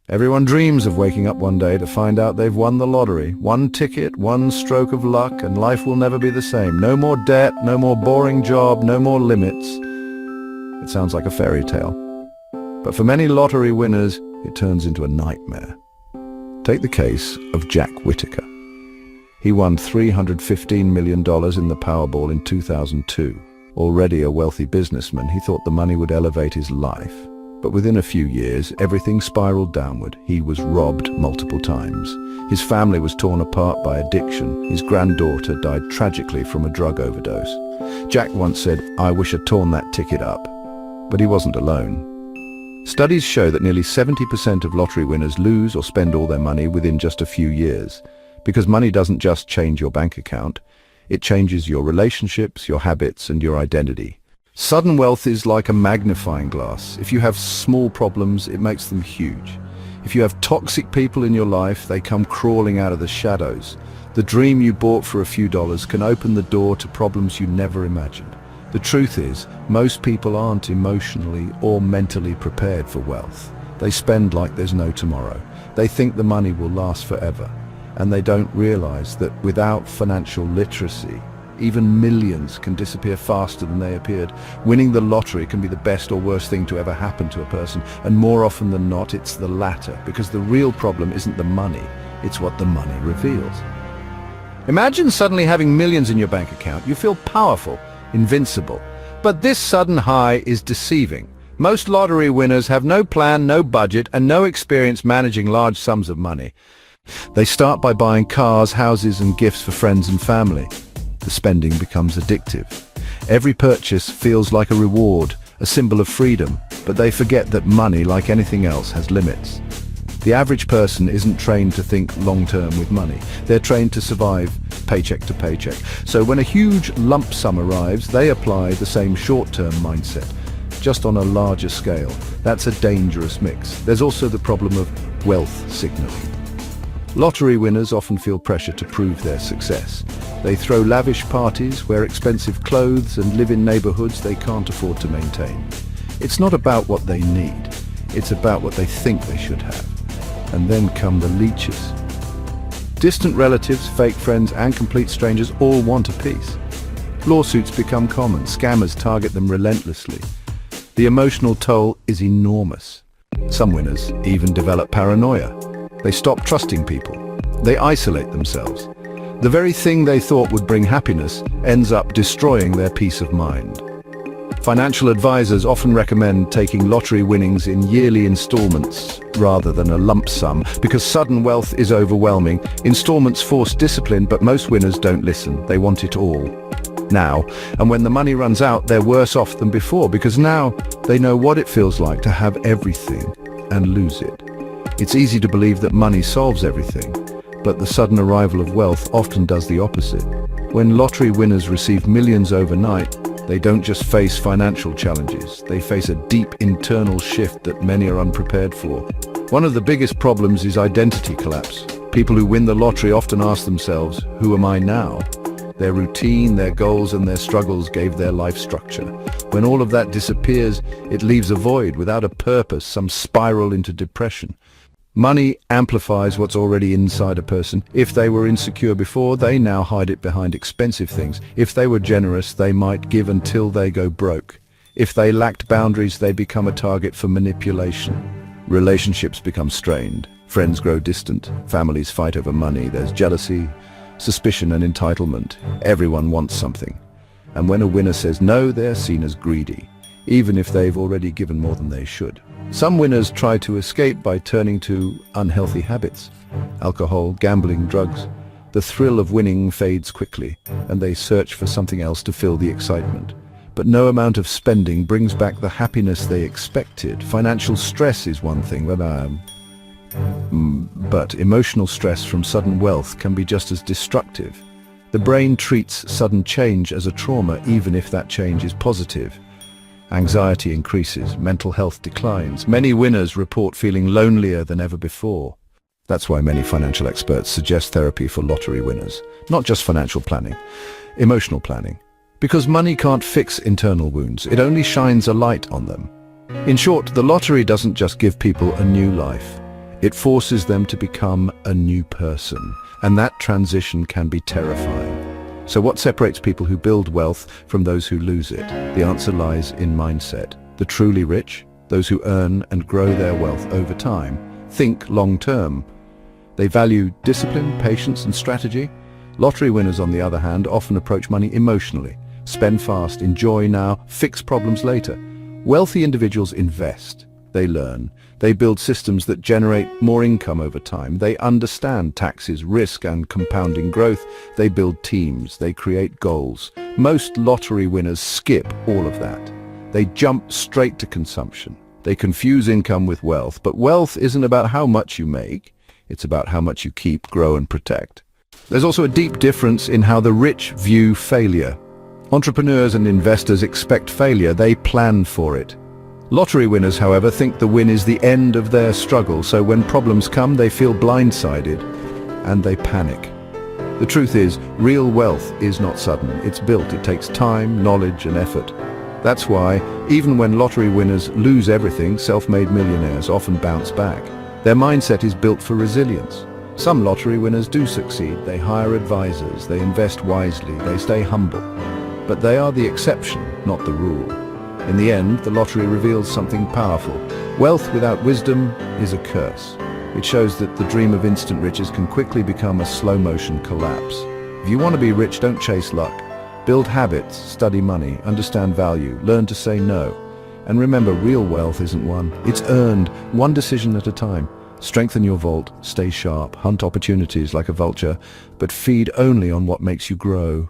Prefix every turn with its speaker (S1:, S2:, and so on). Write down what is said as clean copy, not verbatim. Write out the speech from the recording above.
S1: Everyone dreams of waking up one day to find out they've won the lottery. One ticket, one stroke of luck, and life will never be the same. No more debt, no more boring job, no more limits. It sounds like a fairy tale. But for many lottery winners, it turns into a nightmare. Take the case of Jack Whittaker. He won $315 million in the Powerball in 2002. Already a wealthy businessman, he thought the money would elevate his life. But within a few years, everything spiraled downward. He was robbed multiple times. His family was torn apart by addiction. His granddaughter died tragically from a drug overdose. Jack once said, "I wish I'd torn that ticket up." But he wasn't alone. Studies show that nearly 70% of lottery winners lose or spend all their money within just a few years. Because money doesn't just change your bank account, it changes your relationships, your habits, and your identity. Sudden wealth is like a magnifying glass. If you have small problems, it makes them huge. If you have toxic people in your life, they come crawling out of the shadows. The dream you bought for a few dollars can open the door to problems you never imagined. The truth is, most people aren't emotionally or mentally prepared for wealth. They spend like there's no tomorrow. They think the money will last forever. And they don't realize that without financial literacy, even millions can disappear faster than they appeared. Winning the lottery can be the best or worst thing to ever happen to a person, and more often than not, it's the latter, because the real problem isn't the money, it's what the money reveals. Imagine suddenly having millions in your bank account. You feel powerful, invincible. But this sudden high is deceiving. Most lottery winners have no plan, no budget, and no experience managing large sums of money. They start by buying cars, houses, and gifts for friends and family. The spending becomes addictive. Every purchase feels like a reward, a symbol of freedom, but they forget that money, like anything else, has limits. The average person isn't trained to think long-term with money. They're trained to survive paycheck to paycheck. So when a huge lump sum arrives, they apply the same short-term mindset, just on a larger scale. That's a dangerous mix. There's also the problem of wealth signaling. Lottery winners often feel pressure to prove their success. They throw lavish parties, wear expensive clothes, and live in neighborhoods they can't afford to maintain. It's not about what they need, it's about what they think they should have. And then come the leeches. Distant relatives, fake friends, and complete strangers all want a piece. Lawsuits become common, scammers target them relentlessly. The emotional toll is enormous. Some winners even develop paranoia. They stop trusting people. They isolate themselves. The very thing they thought would bring happiness ends up destroying their peace of mind. Financial advisors often recommend taking lottery winnings in yearly installments rather than a lump sum, because sudden wealth is overwhelming. Installments force discipline, but most winners don't listen. They want it all now. And when the money runs out, they're worse off than before, because now they know what it feels like to have everything and lose it. It's easy to believe that money solves everything, but the sudden arrival of wealth often does the opposite. When lottery winners receive millions overnight, they don't just face financial challenges, they face a deep internal shift that many are unprepared for. One of the biggest problems is identity collapse. People who win the lottery often ask themselves, who am I now? Their routine, their goals, and their struggles gave their life structure. When all of that disappears, it leaves a void without a purpose, some spiral into depression. Money amplifies what's already inside a person. If they were insecure before, they now hide it behind expensive things. If they were generous, they might give until they go broke. If they lacked boundaries, they become a target for manipulation. Relationships become strained. Friends grow distant. Families fight over money. There's jealousy, suspicion, and entitlement. Everyone wants something. And when a winner says no, they're seen as greedy, even if they've already given more than they should. Some winners try to escape by turning to unhealthy habits. Alcohol, gambling, drugs. The thrill of winning fades quickly, and they search for something else to fill the excitement. But no amount of spending brings back the happiness they expected. Financial stress is one thing, but emotional stress from sudden wealth can be just as destructive. The brain treats sudden change as a trauma, even if that change is positive. Anxiety increases, mental health declines. Many winners report feeling lonelier than ever before. That's why many financial experts suggest therapy for lottery winners. Not just financial planning, emotional planning. Because money can't fix internal wounds, it only shines a light on them. In short, the lottery doesn't just give people a new life. It forces them to become a new person, and that transition can be terrifying. So what separates people who build wealth from those who lose it? The answer lies in mindset. The truly rich, those who earn and grow their wealth over time, think long-term. They value discipline, patience, and strategy. Lottery winners, on the other hand, often approach money emotionally. Spend fast, enjoy now, fix problems later. Wealthy individuals invest. They learn. They build systems that generate more income over time. They understand taxes, risk, and compounding growth. They build teams. They create goals. Most lottery winners skip all of that. They jump straight to consumption. They confuse income with wealth. But wealth isn't about how much you make. It's about how much you keep, grow, and protect. There's also a deep difference in how the rich view failure. Entrepreneurs and investors expect failure. They plan for it. Lottery winners, however, think the win is the end of their struggle, so when problems come, they feel blindsided and they panic. The truth is, real wealth is not sudden. It's built. It takes time, knowledge, and effort. That's why, even when lottery winners lose everything, self-made millionaires often bounce back. Their mindset is built for resilience. Some lottery winners do succeed. They hire advisors, they invest wisely, they stay humble. But they are the exception, not the rule. In the end, the lottery reveals something powerful. Wealth without wisdom is a curse. It shows that the dream of instant riches can quickly become a slow-motion collapse. If you want to be rich, don't chase luck. Build habits, study money, understand value, learn to say no. And remember, real wealth isn't won. It's earned, one decision at a time. Strengthen your vault, stay sharp, hunt opportunities like a vulture, but feed only on what makes you grow.